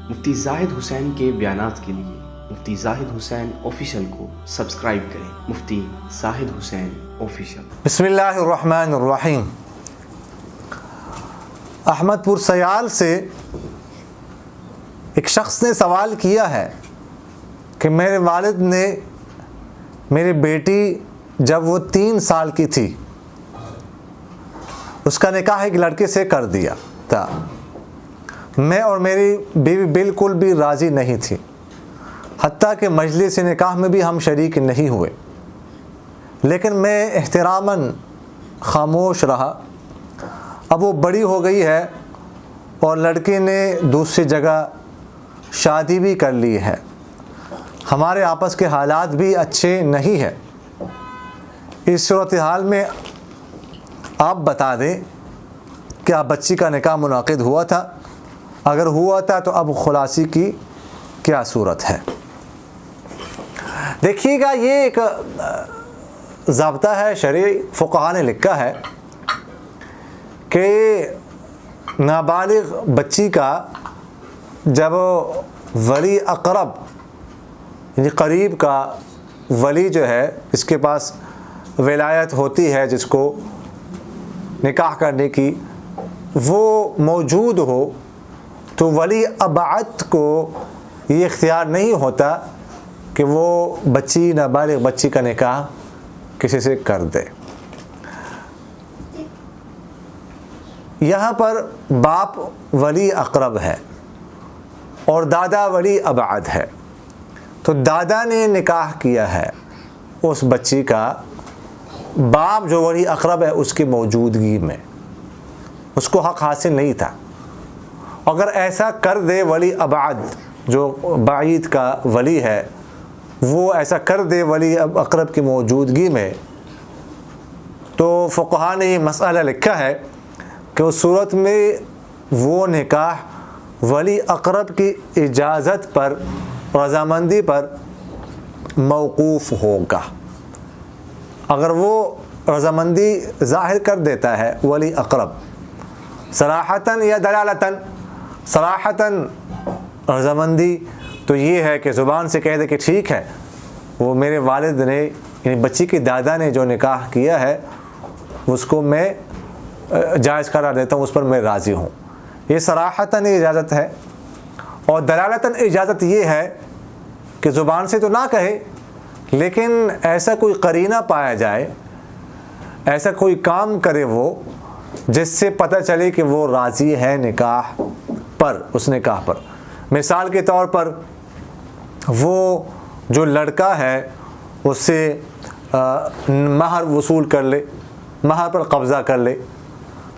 مفتی زاہد حسین کے بیانات کے لیے مفتی زاہد حسین آفیشیل کو سبسکرائب کریں۔ مفتی زاہد حسین آفیشیل۔ بسم اللہ الرحمن الرحیم۔ احمد پور سیال سے ایک شخص نے سوال کیا ہے کہ میرے والد نے میری بیٹی جب وہ 3 سال کی تھی اس کا نکاح ایک لڑکے سے کر دیا تھا۔ میں اور میری بیوی بالکل بھی راضی نہیں تھی، حتیٰ کہ مجلس نکاح میں بھی ہم شریک نہیں ہوئے، لیکن میں احتراماً خاموش رہا۔ اب وہ بڑی ہو گئی ہے اور لڑکی نے دوسری جگہ شادی بھی کر لی ہے، ہمارے آپس کے حالات بھی اچھے نہیں ہیں۔ اس صورتحال میں آپ بتا دیں کیا بچی کا نکاح منعقد ہوا تھا؟ اگر ہوا تھا تو اب خلاصی کی کیا صورت ہے؟ دیکھیے گا، یہ ایک ضابطہ ہے، شرعی فقہا نے لکھا ہے کہ نابالغ بچی کا جب ولی اقرب یعنی قریب کا ولی جو ہے، اس کے پاس ولایت ہوتی ہے جس کو نکاح کرنے کی، وہ موجود ہو تو ولی ابعد کو یہ اختیار نہیں ہوتا کہ وہ بچی نابالغ بچی کا نکاح کسی سے کر دے۔ یہاں پر باپ ولی اقرب ہے اور دادا ولی ابعد ہے، تو دادا نے نکاح کیا ہے اس بچی کا، باپ جو ولی اقرب ہے اس کی موجودگی میں، اس کو حق حاصل نہیں تھا۔ اگر ایسا کر دے ولی ابعد جو بعید کا ولی ہے، وہ ایسا کر دے ولی اقرب کی موجودگی میں، تو فقہا نے یہ مسئلہ لکھا ہے کہ اس صورت میں وہ نکاح ولی اقرب کی اجازت پر، رضامندی پر موقوف ہوگا۔ اگر وہ رضامندی ظاہر کر دیتا ہے ولی اقرب صراحتاً یا دلالتاً، صراحتاً رضامندی تو یہ ہے کہ زبان سے کہہ دے کہ ٹھیک ہے، وہ میرے والد نے یعنی بچی کی دادا نے جو نکاح کیا ہے اس کو میں جائز قرار دیتا ہوں، اس پر میں راضی ہوں، یہ صراحتاً اجازت ہے۔ اور دلالتاً اجازت یہ ہے کہ زبان سے تو نہ کہے، لیکن ایسا کوئی قرینہ پایا جائے، ایسا کوئی کام کرے وہ جس سے پتہ چلے کہ وہ راضی ہے نکاح پر، اس نکاح پر۔ مثال کے طور پر وہ جو لڑکا ہے اس سے مہر وصول کر لے، مہر پر قبضہ کر لے،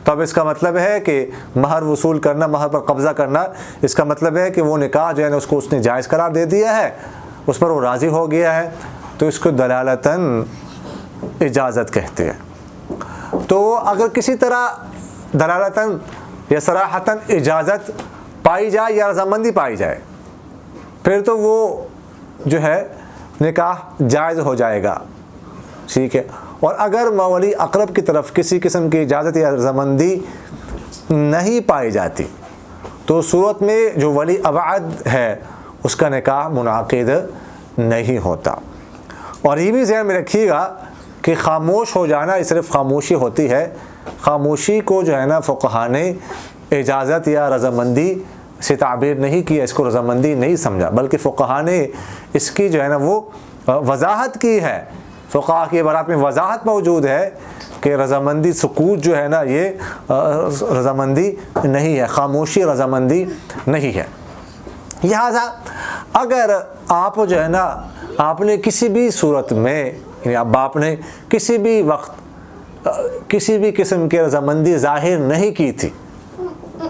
تو اب اس کا مطلب ہے کہ مہر وصول کرنا، مہر پر قبضہ کرنا، اس کا مطلب ہے کہ وہ نکاح جو ہے نا اس کو اس نے جائز قرار دے دیا ہے، اس پر وہ راضی ہو گیا ہے، تو اس کو دلالتاً اجازت کہتے ہیں۔ تو اگر کسی طرح دلالتاً یا صراحتاً اجازت پائی جائے یا رضامندی پائی جائے، پھر تو وہ جو ہے نکاح جائز ہو جائے گا، ٹھیک ہے۔ اور اگر ولی اقرب کی طرف کسی قسم کی اجازت یا رضامندی نہیں پائی جاتی تو صورت میں جو ولی ابعد ہے اس کا نکاح منعقد نہیں ہوتا۔ اور یہ بھی ذہن میں رکھیے گا کہ خاموش ہو جانا یہ صرف خاموشی ہوتی ہے، خاموشی کو جو ہے نا فقہا نے اجازت یا رضامندی سے تعبیر نہیں کیا، اس کو رضامندی نہیں سمجھا، بلکہ فقہا نے اس کی جو ہے نا وہ وضاحت کی ہے۔ فقہا کی عبارات میں وضاحت موجود ہے کہ رضامندی سکوت جو ہے نا یہ رضامندی نہیں ہے، خاموشی رضامندی نہیں ہے۔ لہٰذا اگر آپ جو ہے نا آپ نے کسی بھی صورت میں یعنی اب باپ نے کسی بھی وقت کسی بھی قسم کی رضامندی ظاہر نہیں کی تھی،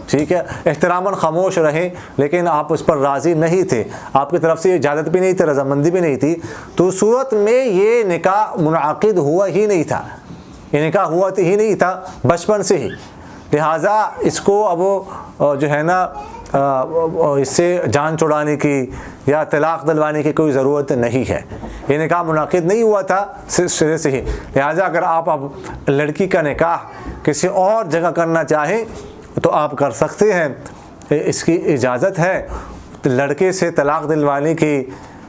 ٹھیک ہے، احتراماً خاموش رہے، لیکن آپ اس پر راضی نہیں تھے، آپ کی طرف سے اجازت بھی نہیں تھی، رضامندی بھی نہیں تھی، تو صورت میں یہ نکاح منعقد ہوا ہی نہیں تھا، یہ نکاح ہوا ہی نہیں تھا بچپن سے ہی۔ لہٰذا اس کو اب جو ہے نا اس سے جان چھڑانے کی یا طلاق دلوانے کی کوئی ضرورت نہیں ہے، یہ نکاح منعقد نہیں ہوا تھا سرے سے ہی۔ لہٰذا اگر آپ اب لڑکی کا نکاح کسی اور جگہ کرنا چاہیں تو آپ کر سکتے ہیں، اس کی اجازت ہے، لڑکے سے طلاق دلوانے کی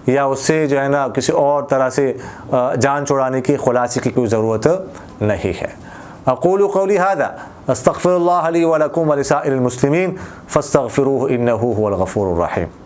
یا اس سے جو ہے نا کسی اور طرح سے جان چھڑانے کی خلاصے کی کوئی ضرورت نہیں ہے۔ اقول قولی ھذا استغفر اللہ لی ولکم ولسائر المسلمین فاستغفروہ انہ هو الغفور الرحیم۔